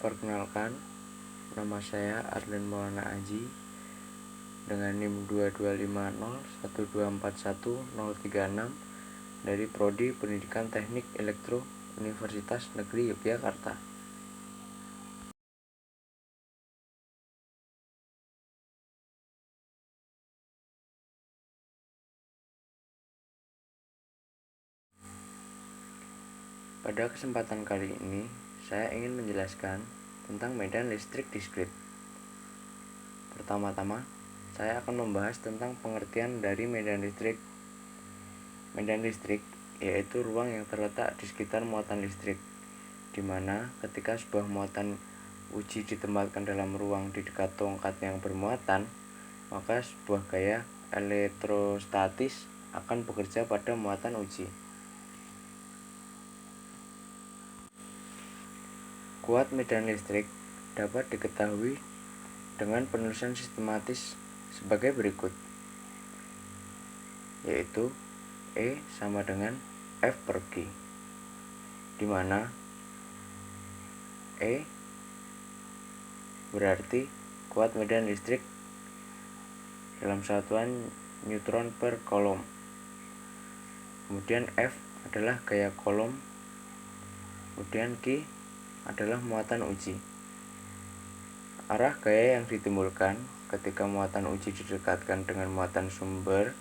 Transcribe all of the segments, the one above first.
Perkenalkan, nama saya Arlen Maulana Aji dengan NIM 22501241036 dari Prodi Pendidikan Teknik Elektro Universitas Negeri Yogyakarta. Pada kesempatan kali ini, saya ingin menjelaskan tentang medan listrik diskrit. Pertama-tama, saya akan membahas tentang pengertian dari medan listrik. Medan listrik yaitu ruang yang terletak di sekitar muatan listrik, di mana ketika sebuah muatan uji ditempatkan dalam ruang di dekat tongkat yang bermuatan, maka sebuah gaya elektrostatis akan bekerja pada muatan uji. Kuat medan listrik dapat diketahui dengan penulisan sistematis sebagai berikut, yaitu E sama dengan F per G, di mana E berarti kuat medan listrik dalam satuan neutron per kolom. Kemudian F adalah gaya kolom, kemudian G adalah muatan uji. Arah gaya yang ditimbulkan ketika muatan uji didekatkan dengan muatan sumber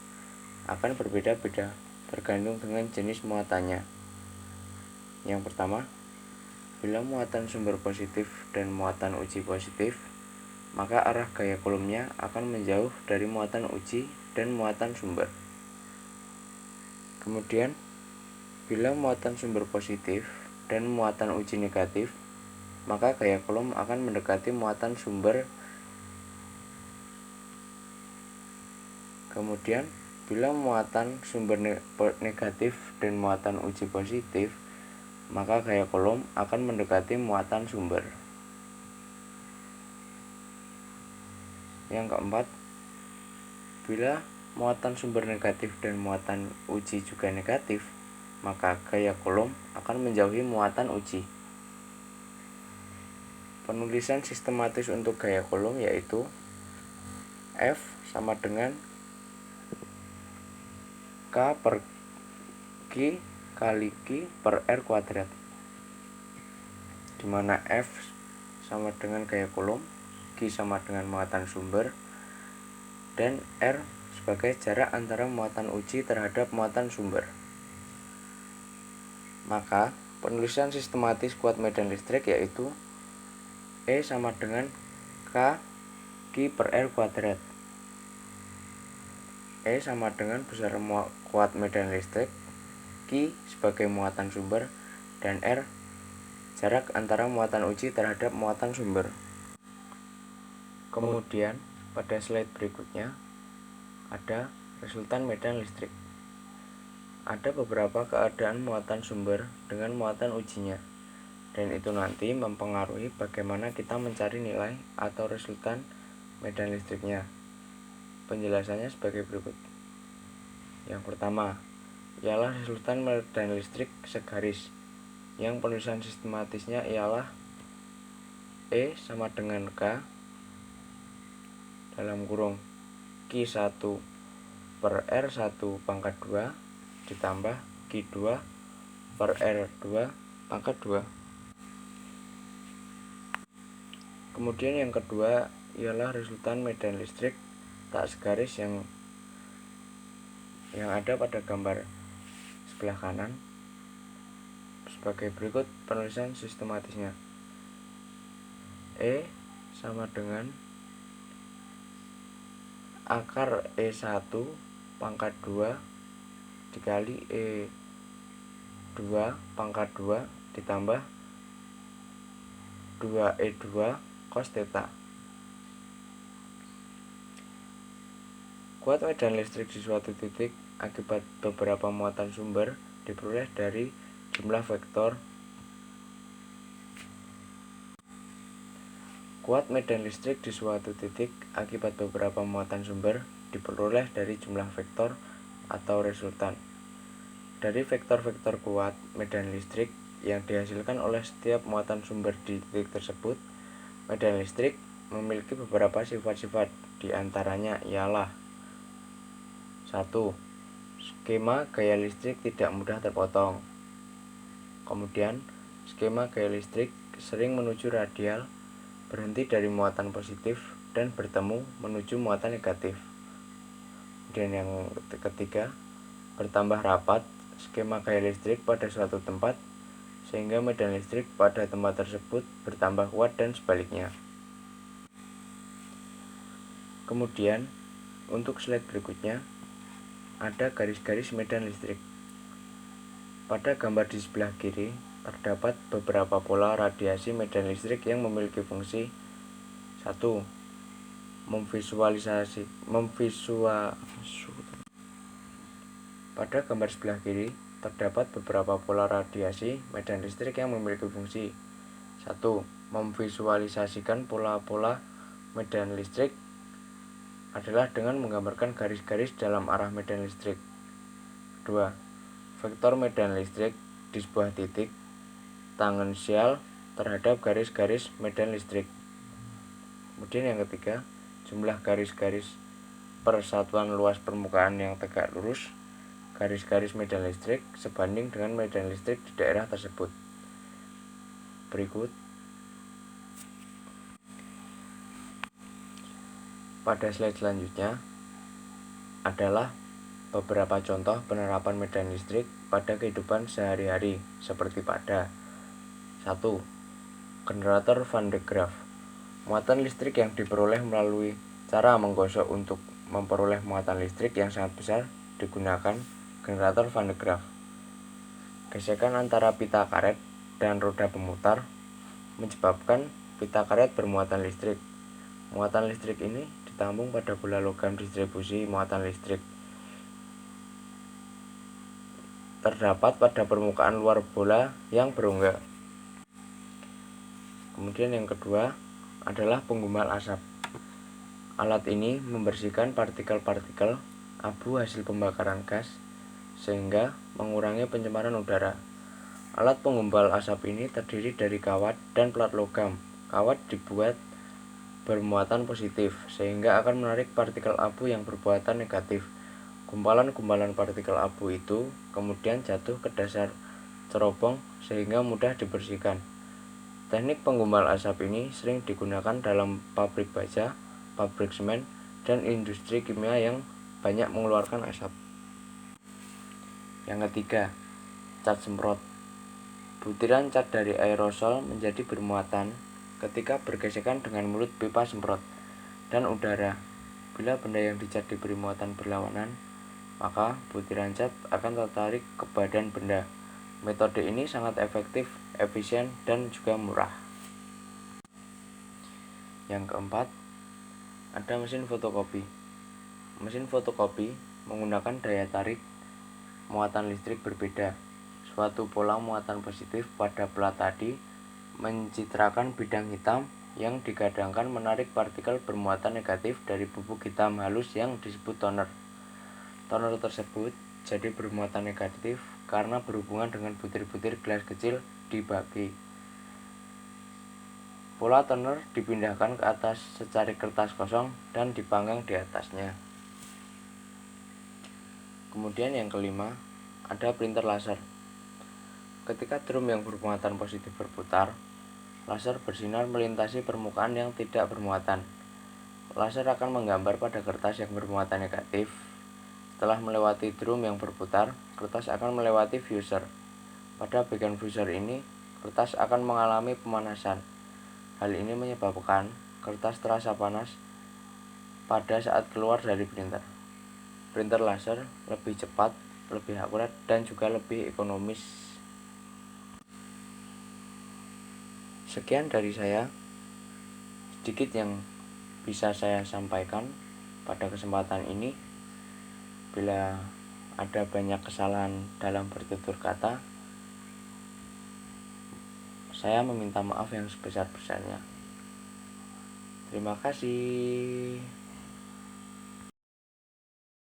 akan berbeda-beda tergantung dengan jenis muatannya. Yang pertama, bila muatan sumber positif dan muatan uji positif, maka arah gaya kolomnya akan menjauh dari muatan uji dan muatan sumber. Kemudian, bila muatan sumber positif dan muatan uji negatif, maka gaya kolom akan mendekati muatan sumber. Kemudian, bila muatan sumber negatif dan muatan uji positif, maka gaya kolom akan mendekati muatan sumber. Yang keempat, bila muatan sumber negatif dan muatan uji juga negatif, maka gaya kolom akan menjauhi muatan uji. Penulisan sistematis untuk gaya kolom yaitu F sama dengan K per G kali Q per R kuadrat, di mana F sama dengan gaya kolom, Q sama dengan muatan sumber, dan R sebagai jarak antara muatan uji terhadap muatan sumber. Maka penulisan sistematis kuat medan listrik yaitu E sama dengan K Q per R kuadrat. E sama dengan besar kuat medan listrik, Q sebagai muatan sumber, dan R jarak antara muatan uji terhadap muatan sumber. Kemudian pada slide berikutnya ada resultan medan listrik. Ada beberapa keadaan muatan sumber dengan muatan ujinya, dan itu nanti mempengaruhi bagaimana kita mencari nilai atau resultan medan listriknya. Penjelasannya sebagai berikut. Yang pertama, ialah resultan medan listrik segaris, yang penulisan sistematisnya ialah E sama dengan K dalam kurung Q1 per R1 pangkat 2 ditambah Q2 per R2 pangkat 2. Kemudian yang kedua ialah resultan medan listrik tak segaris yang ada pada gambar sebelah kanan sebagai berikut penulisan sistematisnya. E sama dengan akar E1 pangkat 2 dikali E2 pangkat 2 ditambah 2E2 cos theta. Kuat medan listrik di suatu titik akibat beberapa muatan sumber diperoleh dari jumlah vektor. Kuat medan listrik di suatu titik akibat beberapa muatan sumber diperoleh dari jumlah vektor atau resultan. Dari vektor-vektor kuat medan listrik yang dihasilkan oleh setiap muatan sumber di titik tersebut. Medan listrik memiliki beberapa sifat-sifat, di antaranya ialah 1. Skema gaya listrik tidak mudah terpotong. Kemudian, skema gaya listrik sering menuju radial, berhenti dari muatan positif, dan bertemu menuju muatan negatif. Dan yang ketiga, bertambah rapat skema gaya listrik pada suatu tempat, sehingga medan listrik pada tempat tersebut bertambah kuat dan sebaliknya. Kemudian, untuk slide berikutnya, ada garis-garis medan listrik. Pada gambar di sebelah kiri, terdapat beberapa pola radiasi medan listrik yang memiliki fungsi 1. Pada gambar sebelah kiri, terdapat beberapa pola radiasi medan listrik yang memiliki fungsi 1. Memvisualisasikan pola-pola medan listrik adalah dengan menggambarkan garis-garis dalam arah medan listrik. 2. Vektor medan listrik di sebuah titik tangensial terhadap garis-garis medan listrik. Kemudian yang ketiga, jumlah garis-garis per satuan luas permukaan yang tegak lurus garis-garis medan listrik sebanding dengan medan listrik di daerah tersebut. Berikut pada slide selanjutnya adalah beberapa contoh penerapan medan listrik pada kehidupan sehari-hari seperti pada 1. Generator Van de Graaff. Muatan listrik yang diperoleh melalui cara menggosok untuk memperoleh muatan listrik yang sangat besar digunakan generator Van de Graaff. Gesekan antara pita karet dan roda pemutar menyebabkan pita karet bermuatan listrik. Muatan listrik ini ditampung pada bola logam distribusi muatan listrik. Terdapat pada permukaan luar bola yang berongga. Kemudian yang kedua adalah penggumpal asap. Alat ini membersihkan partikel-partikel abu hasil pembakaran gas sehingga mengurangi pencemaran udara. Alat penggumpal asap ini terdiri dari kawat dan plat logam. Kawat dibuat bermuatan positif sehingga akan menarik partikel abu yang bermuatan negatif. Gumpalan-gumpalan partikel abu itu kemudian jatuh ke dasar cerobong sehingga mudah dibersihkan. Teknik penggumpal asap ini sering digunakan dalam pabrik baja, pabrik semen, dan industri kimia yang banyak mengeluarkan asap. Yang ketiga, cat semprot. Butiran cat dari aerosol menjadi bermuatan ketika bergesekan dengan mulut pipa semprot dan udara. Bila benda yang dicat diberi muatan berlawanan, maka butiran cat akan tertarik ke badan benda. Metode ini sangat efektif, efisien, dan juga murah. Yang keempat, ada mesin fotokopi. Mesin fotokopi menggunakan daya tarik muatan listrik berbeda. Suatu pola muatan positif pada plat tadi mencitrakan bidang hitam yang digadangkan menarik partikel bermuatan negatif dari bubuk hitam halus yang disebut toner. Toner tersebut jadi bermuatan negatif karena berhubungan dengan butir-butir gelas kecil di bagi. Pola toner dipindahkan ke atas secari kertas kosong dan dipanggang di atasnya. Kemudian yang kelima, ada printer laser. Ketika drum yang bermuatan positif berputar, laser bersinar melintasi permukaan yang tidak bermuatan. Laser akan menggambar pada kertas yang bermuatan negatif. Setelah melewati drum yang berputar, kertas akan melewati fuser. Pada bagian fuser ini, kertas akan mengalami pemanasan. Hal ini menyebabkan kertas terasa panas pada saat keluar dari printer. Printer laser lebih cepat, lebih akurat, dan juga lebih ekonomis. Sekian dari saya, sedikit yang bisa saya sampaikan pada kesempatan ini. Bila ada banyak kesalahan dalam bertutur kata, saya meminta maaf yang sebesar-besarnya. Terima kasih.